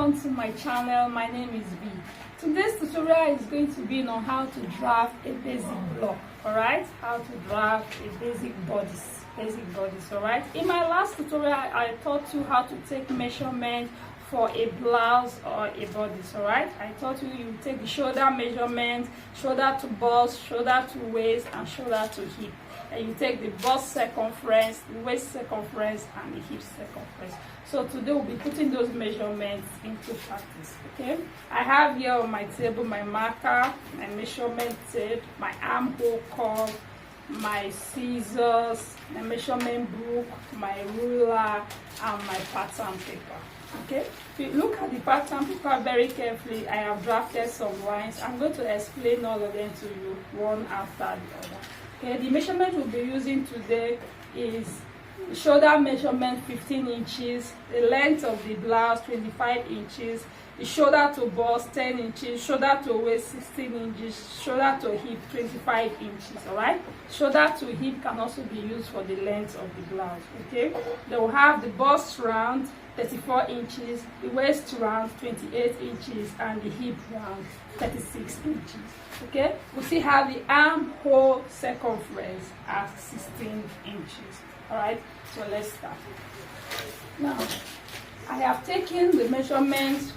welcome to my channel. My name is V. Today's tutorial is going to be on how to draft a basic block. Alright, how to draft a basic bodice. Alright, in my last tutorial I taught you how to take measurement for a blouse or a bodice. Alright, I taught you take the shoulder measurement, shoulder to bust, shoulder to waist, and shoulder to hip. And you take the bust circumference, the waist circumference, and the hip circumference. So today we'll be putting those measurements into practice. Okay, I have here on my table my marker, my measurement tape, my armhole curve, my scissors, my measurement book, my ruler, and my pattern paper. Okay, if you look at the pattern paper very carefully, I have drafted some lines. I'm going to explain all of them to you one after the other. Okay, the measurement we'll be using today is the shoulder measurement 15 inches, the length of the blouse 25 inches, the shoulder to bust 10 inches, shoulder to waist 16 inches, shoulder to hip 25 inches. Alright, shoulder to hip can also be used for the length of the blouse. Okay, they will have the bust round 34 inches, the waist round 28 inches, and the hip round 36 inches. Okay, we still have the armhole circumference at 16 inches. Alright, so let's start. Now, I have taken the measurements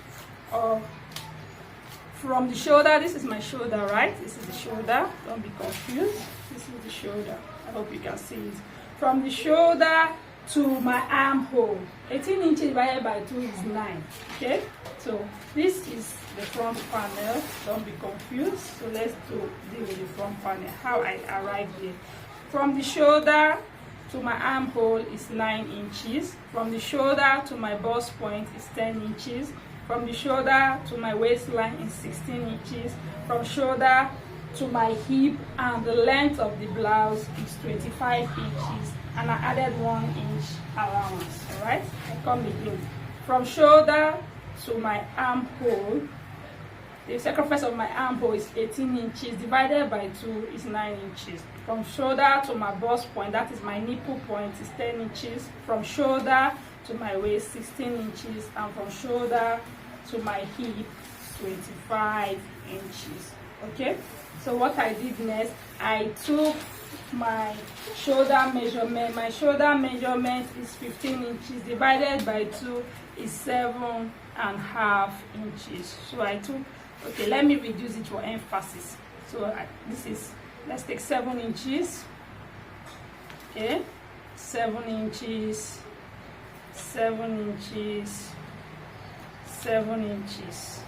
from the shoulder. This is my shoulder, right? This is the shoulder. Don't be confused. This is the shoulder. I hope you can see it. From the shoulder to my armhole, 18 inches divided by 2 is 9. Okay, so this is the front panel. Don't be confused. So let's deal with the front panel. How I arrived here. From the shoulder to my armhole is 9 inches. From the shoulder to my bust point is 10 inches. From the shoulder to my waistline is 16 inches. From shoulder to my hip and the length of the blouse is 25 inches. And I added 1 inch allowance. Alright, I come again. From shoulder to my armhole, the circumference of my armhole is 18 inches divided by 2 is 9 inches. From shoulder to my bust point, that is my nipple point, is 10 inches. From shoulder to my waist, 16 inches. And from shoulder to my hip, 25 inches. Okay, so what I did next, I took my shoulder measurement. My shoulder measurement is 15 inches divided by 2 is 7.5 inches. So I took, okay, let me reduce it for emphasis. So this is, let's take 7 inches. Okay, 7 inches, 7 inches, 7 inches.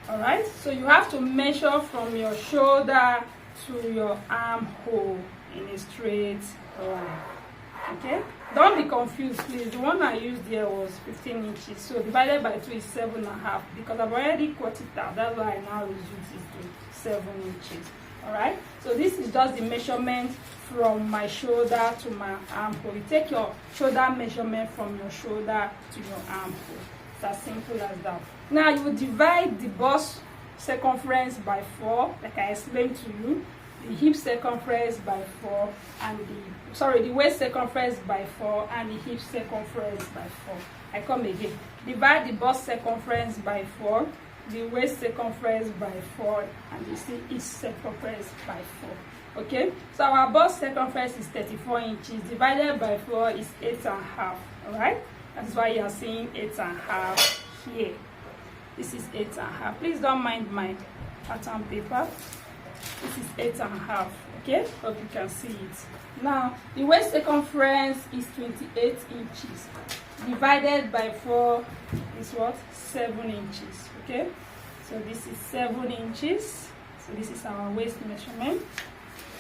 All right, so you have to measure from your shoulder to your armhole in a straight line. Okay, don't be confused, please. The one I used here was 15 inches, so divided by 2 is 7.5, because I've already cut it out. That's why I now reduce it to 7 inches. All right, so this is just the measurement from my shoulder to my armhole. You take your shoulder measurement from your shoulder to your armhole. It's as simple as that. Now you divide the bust circumference by 4, like I explained to you, the hip circumference by 4, and the waist circumference by 4, and the hip circumference by 4. I come again. Divide the bust circumference by 4, the waist circumference by 4, and the hip circumference by 4. Okay, so our bust circumference is 34 inches divided by 4 is 8.5. All right, that's why you are seeing 8.5 here. This is 8.5. Please don't mind my pattern paper. This is 8.5. Okay, hope you can see it. Now the waist circumference is 28 inches divided by 4 is what? 7 inches. Okay, so this is 7 inches. So this is our waist measurement.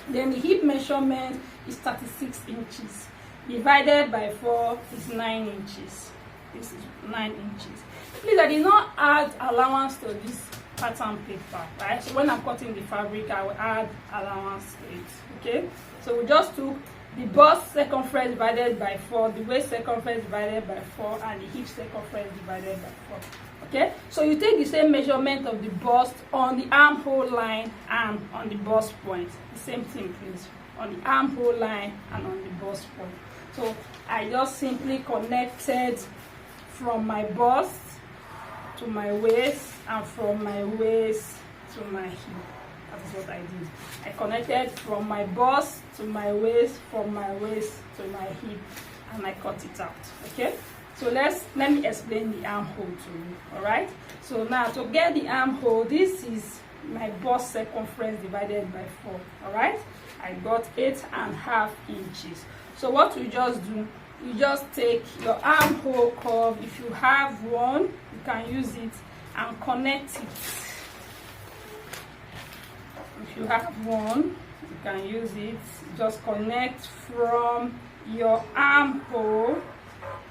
Then the hip measurement is 36 inches divided by 4 is 9 inches. This is 9 inches. Please, I did not add allowance to this pattern paper, right? So when I'm cutting the fabric, I will add allowance to it. Okay, so we just took the bust circumference divided by 4, the waist circumference divided by 4, and the hip circumference divided by 4. Okay, so you take the same measurement of the bust on the armhole line and on the bust point. The same thing, please, on the armhole line and on the bust point. So I just simply connected from my bust to my waist, and from my waist to my hip. That is what I did. I connected from my bust to my waist, from my waist to my hip, and I cut it out. Okay, so let me explain the armhole to you. All right, so now to get the armhole, this is my bust circumference divided by 4. All right, I got 8.5 inches. So what you just do, you just take your armhole curve. If you have one, you can use it and connect it. If you have one, you can use it. Just connect from your armhole,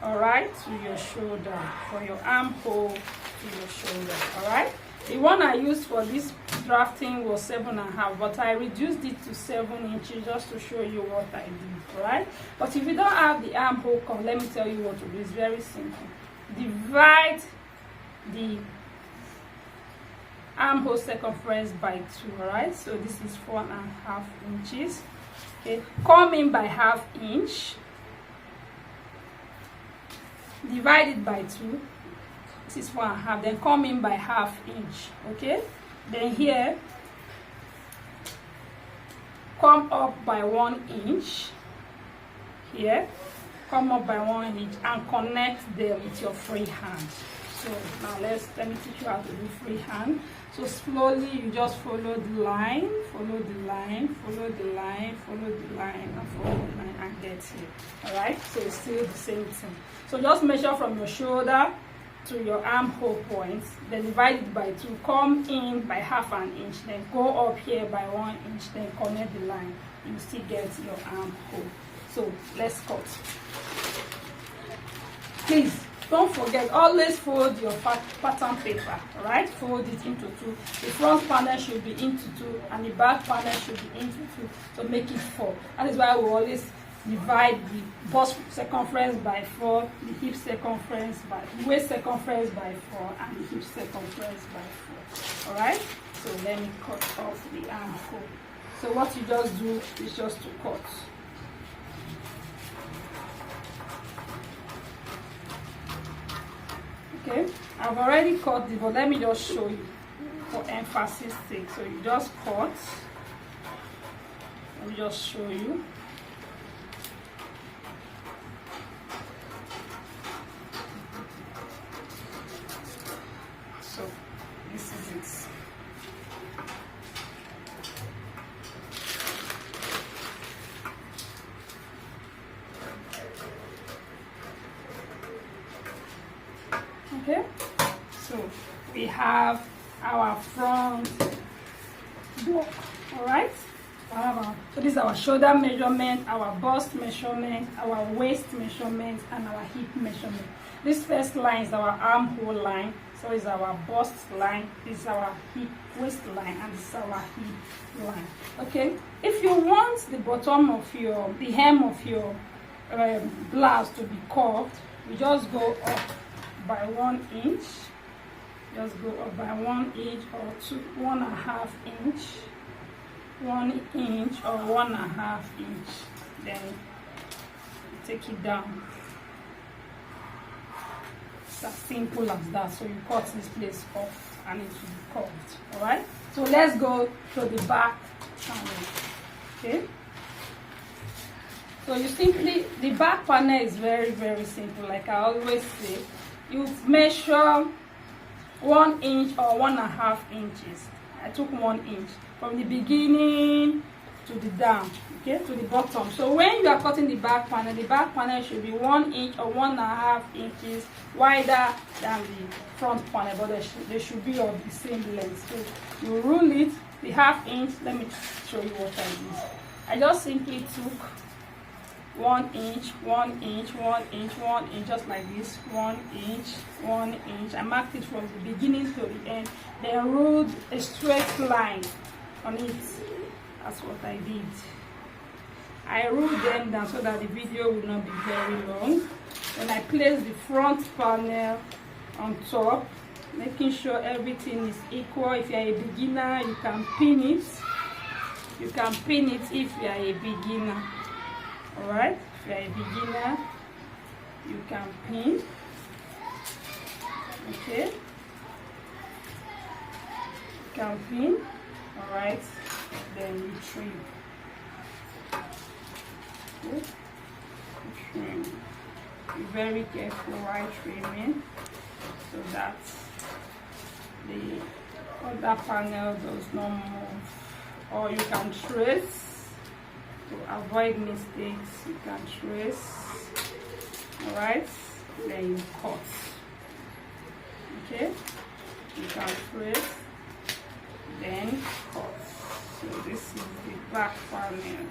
all right, to your shoulder. From your armhole to your shoulder. All right. The one I used for this drafting was 7.5, but I reduced it to 7 inches just to show you what I did. All right. But if you don't have the armhole curve, let me tell you what to do. It's very simple. Divide the armhole circumference by 2. All right, so this is 4.5 inches. Okay, come in by 1/2 inch, divide it by 2. This is 4.5. Then come in by 1/2 inch. Okay, then here come up by 1 inch. Here come up by 1 inch and connect them with your free hand. So now let me teach you how to do free hand. So slowly you just follow the line, follow the line, follow the line, follow the line, and follow the line, and get here. Alright, so it's still the same thing. So just measure from your shoulder to your armhole point, then divide it by 2, come in by 1/2 inch, then go up here by 1 inch, then connect the line. You still get your armhole. So let's cut. Please don't forget, always fold your pattern paper. All right, fold it into 2. The front panel should be into 2 and the back panel should be into 2 to make it 4. That is why we always divide the bust circumference by 4, the hip circumference by the waist circumference by 4, and the hip circumference by 4. All right, so let me cut off the armhole. So what you just do is just to cut. Okay, I've already cut it, but let me just show you for emphasis sake. So you just cut. Let me just show you. So this is it. Okay, so we have our front block. All right, so this is our shoulder measurement, our bust measurement, our waist measurement, and our hip measurement. This first line is our armhole line, so it's our bust line, this is our hip waist line, and this is our hip line. Okay, if you want the bottom of the hem of your blouse to be curved, you just go up by 1 inch. Just go up by 1 inch or 1.5 inch, 1 inch or 1.5 inch. Then you take it down. It's as simple as that. So you cut this place off and it will be curved. All right. So let's go to the back panel. Okay. So you simply, the back panel is very, very simple. Like I always say, you measure 1 inch or 1.5 inches. I took 1 inch from the beginning to the down, okay, to the bottom. So when you are cutting the back panel should be 1 inch or 1.5 inches wider than the front panel, but they should be of the same length. So you rule it, the 1/2 inch. Let me show you what I did. I just simply took 1 inch, 1 inch, 1 inch, 1 inch, just like this. 1 inch, 1 inch. I marked it from the beginning to the end. Then ruled a straight line on it. That's what I did. I ruled them down so that the video will not be very long. Then I placed the front panel on top, making sure everything is equal. If you are a beginner, you can pin it. You can pin it if you are a beginner. Alright, if you are a beginner, you can pin. Okay, can pin. All right, then you trim. Okay. Trim. Be very careful while trimming so that the other panel does not move. Or you can trace to avoid mistakes. You can trace. All right, then you cut. Okay, you can trace, then cut. So this is the back panel.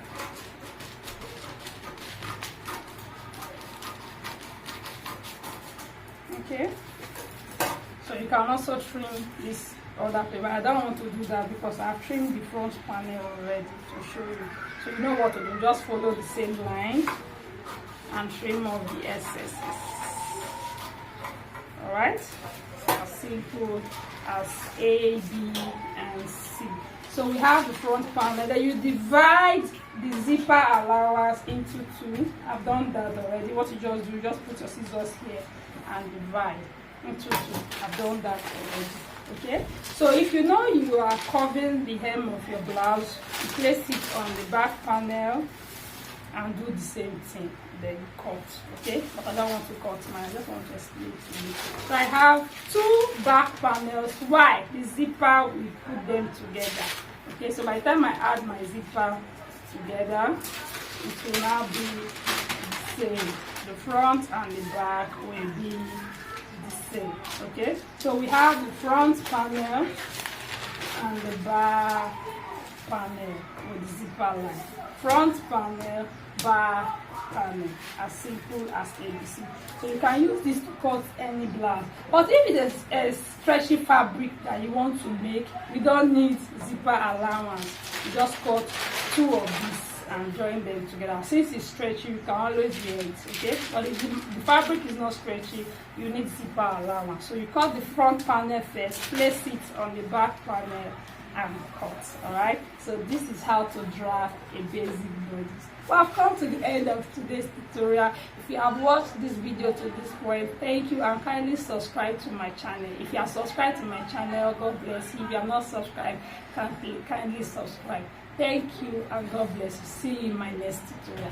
Okay, so you can also trim this other paper. I don't want to do that because I've trimmed the front panel already to show you. So you know what to do, just follow the same line and trim off the excesses. All right, as simple as A, B, and C. So we have the front panel. Then you divide the zipper allowance into two. I've done that already. What you just do, you just put your scissors here and divide into two. I've done that already. Okay, so if you know you are covering the hem of your blouse, you place it on the back panel and do the same thing. Then you cut. Okay, but I don't want to cut mine. I just want to explain to you. So I have two back panels. Why? The zipper, we put them together. Okay, so by the time I add my zipper together, it will now be the same. The front and the back will be the same. Okay, so we have the front panel and the back panel with the zipper line. Front panel, back panel, as simple as ABC. So you can use this to cut any blouse. But if it is a stretchy fabric that you want to make, you don't need zipper allowance. You just cut two of these and join them together. Since it's stretchy, you can always wear it. Okay, but if the fabric is not stretchy, you need zipper allowance. So you cut the front panel first, place it on the back panel and cut. All right, so this is how to draw a basic bodice. Well, I've come to the end of today's tutorial. If you have watched this video to this point, thank you, and kindly subscribe to my channel. If you are subscribed to my channel, God bless you. If you are not subscribed, kindly subscribe. Thank you, and God bless you. See you in my next tutorial.